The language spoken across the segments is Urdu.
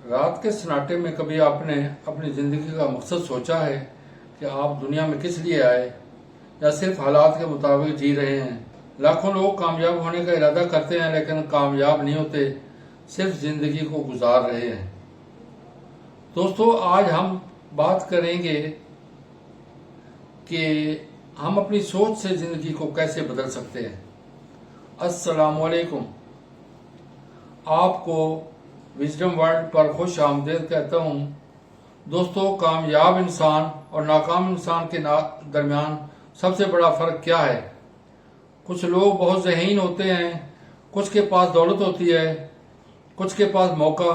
رات کے سناٹے میں کبھی آپ نے اپنی زندگی کا مقصد سوچا ہے کہ آپ دنیا میں کس لیے آئے یا صرف حالات کے مطابق جی رہے ہیں؟ لاکھوں لوگ کامیاب ہونے کا ارادہ کرتے ہیں لیکن کامیاب نہیں ہوتے، صرف زندگی کو گزار رہے ہیں۔ دوستو، آج ہم بات کریں گے کہ ہم اپنی سوچ سے زندگی کو کیسے بدل سکتے ہیں۔ السلام علیکم، آپ کو وزڈم ورلڈ پر خوش آمدید کہتا ہوں۔ دوستو، کامیاب انسان اور ناکام انسان کے درمیان سب سے بڑا فرق کیا ہے؟ کچھ لوگ بہت ذہین ہوتے ہیں، کچھ کے پاس دولت ہوتی ہے، کچھ کے پاس موقع،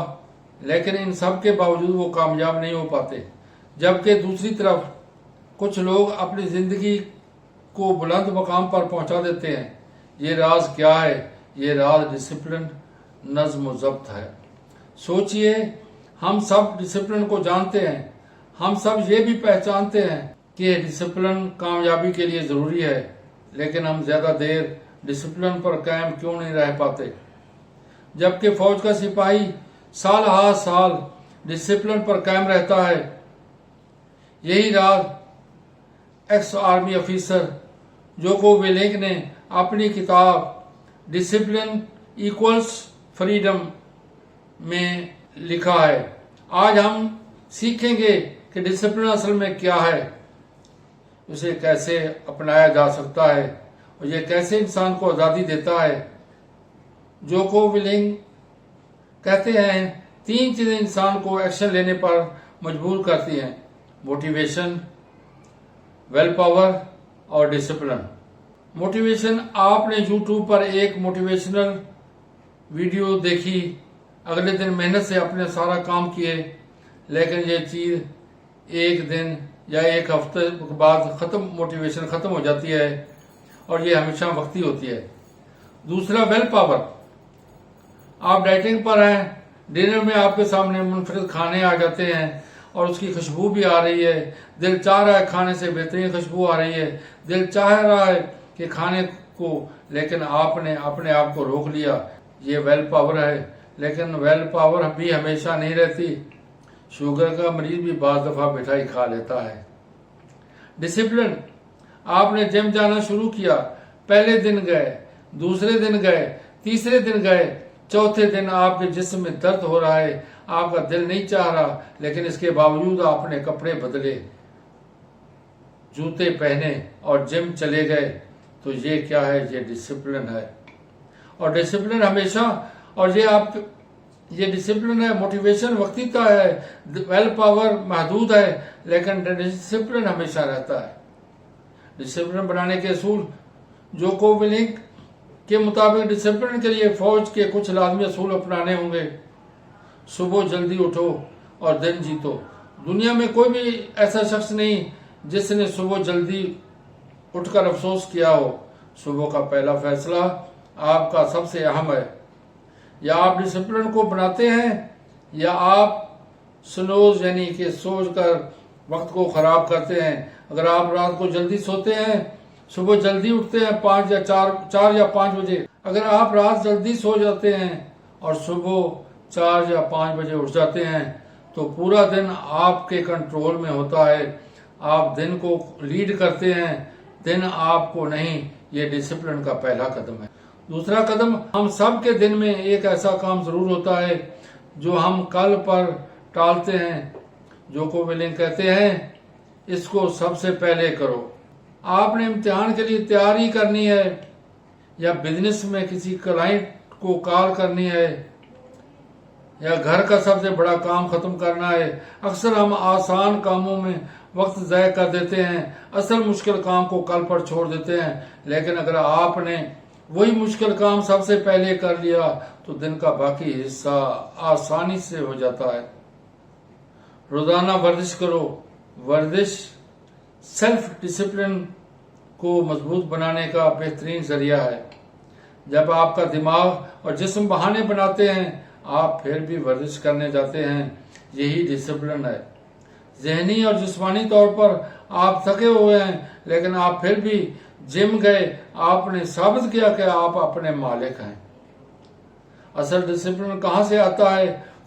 لیکن ان سب کے باوجود وہ کامیاب نہیں ہو پاتے۔ جبکہ دوسری طرف کچھ لوگ اپنی زندگی کو بلند مقام پر پہنچا دیتے ہیں۔ یہ راز کیا ہے؟ یہ راز ڈسپلن، نظم و ضبط ہے۔ سوچئے، ہم سب ڈسپلن کو جانتے ہیں، ہم سب یہ بھی پہچانتے ہیں کہ ڈسپلن کامیابی کے لیے ضروری ہے، لیکن ہم زیادہ دیر ڈسپلن پر قائم کیوں نہیں رہ پاتے؟ جبکہ فوج کا سپاہی سال ہا سال ڈسپلن پر قائم رہتا ہے۔ یہی راز ایکس آرمی افیسر جوکو ویلنگ نے اپنی کتاب ڈسپلن ایکولز فریڈم میں لکھا ہے۔ آج ہم سیکھیں گے کہ ڈسپلن اصل میں کیا ہے، اسے کیسے اپنایا جا سکتا ہے اور یہ کیسے انسان کو آزادی دیتا ہے۔ جوکو ویلنگ کہتے ہیں 3 چیزیں انسان کو ایکشن لینے پر مجبور کرتی ہیں: موٹیویشن، ویل پاور اور ڈسپلن۔ موٹیویشن، آپ نے یوٹیوب پر ایک موٹیویشنل ویڈیو دیکھی، اگلے دن محنت سے اپنے سارا کام کیے، لیکن یہ چیز ایک دن یا ایک ہفتے بعد موٹیویشن ختم ہو جاتی ہے اور یہ ہمیشہ وقتی ہوتی ہے۔ دوسرا، ویل پاور، آپ ڈائٹنگ پر ہیں، ڈنر میں آپ کے سامنے منفرد کھانے آ جاتے ہیں اور اس کی خوشبو بھی آ رہی ہے، دل چاہ رہا ہے کھانے سے بہترین خوشبو آ رہی ہے، دل چاہ رہا ہے کہ کھانے کو، لیکن آپ نے اپنے آپ کو روک لیا۔ یہ ویل پاور ہے، لیکن ویل پاور بھی ہمیشہ نہیں رہتی۔ شوگر کا مریض بھی بعض دفعہ مٹھائی کھا لیتا ہے۔ ڈسپلن، آپ نے جم جانا شروع کیا، پہلے دن گئے، دوسرے دن گئے، تیسرے دن گئے، چوتھے دن آپ کے جسم میں درد ہو رہا ہے، آپ کا دل نہیں چاہ رہا، لیکن اس کے باوجود آپ نے کپڑے بدلے، جوتے پہنے اور جم چلے گئے۔ تو یہ کیا ہے؟ یہ ڈسپلن ہے۔ اور ڈسپلن ہمیشہ، اور یہ ڈسپلن ہے۔ موٹیویشن وقتی ہے، ویل پاور محدود ہے، لیکن ڈسپلن ہمیشہ رہتا ہے۔ ڈسپلن بنانے کے اصول، جوکو ویلنگ کے مطابق ڈسپلن کے لیے فوج کے کچھ لازمی اصول اپنانے ہوں گے۔ صبح جلدی اٹھو اور دن جیتو۔ دنیا میں کوئی بھی ایسا شخص نہیں جس نے صبح جلدی اٹھ کر افسوس کیا ہو۔ صبح کا پہلا فیصلہ آپ کا سب سے اہم ہے۔ یا آپ ڈسپلن کو بناتے ہیں یا آپ سنوز یعنی کہ سوچ کر وقت کو خراب کرتے ہیں۔ اگر آپ رات کو جلدی سوتے ہیں، صبح جلدی اٹھتے ہیں 4 یا 5 بجے، اگر آپ رات جلدی سو جاتے ہیں اور صبح 4 یا 5 بجے اٹھ جاتے ہیں تو پورا دن آپ کے کنٹرول میں ہوتا ہے، آپ دن کو لیڈ کرتے ہیں، دن آپ کو نہیں۔ یہ ڈسپلن کا پہلا قدم ہے۔ دوسرا قدم، ہم سب کے دن میں ایک ایسا کام ضرور ہوتا ہے جو ہم کل پر ٹالتے ہیں۔ جوکو ویلنگ کہتے ہیں اس کو سب سے پہلے کرو۔ آپ نے امتحان کے لیے تیاری کرنی ہے یا بزنس میں کسی کلائنٹ کو کال کرنی ہے یا گھر کا سب سے بڑا کام ختم کرنا ہے۔ اکثر ہم آسان کاموں میں وقت ضائع کر دیتے ہیں، اصل مشکل کام کو کل پر چھوڑ دیتے ہیں۔ لیکن اگر آپ نے وہی مشکل کام سب سے پہلے کر لیا تو دن کا باقی حصہ آسانی سے ہو جاتا ہے۔ روزانہ ورزش کرو۔ ورزش سیلف ڈسپلن کو مضبوط بنانے کا بہترین ذریعہ ہے۔ جب آپ کا دماغ اور جسم بہانے بناتے ہیں، آپ پھر بھی ورزش کرنے جاتے ہیں۔ یہی ڈسپلن ہے۔ ذہنی اور جسمانی طور پر آپ تھکے ہوئے ہیں، لیکن آپ پھر بھی جم گئے، آپ نے ثابت کیا کہ آپ اپنے مالک ہیں۔ اصل ڈسپلن کہاں سے آتا ہے؟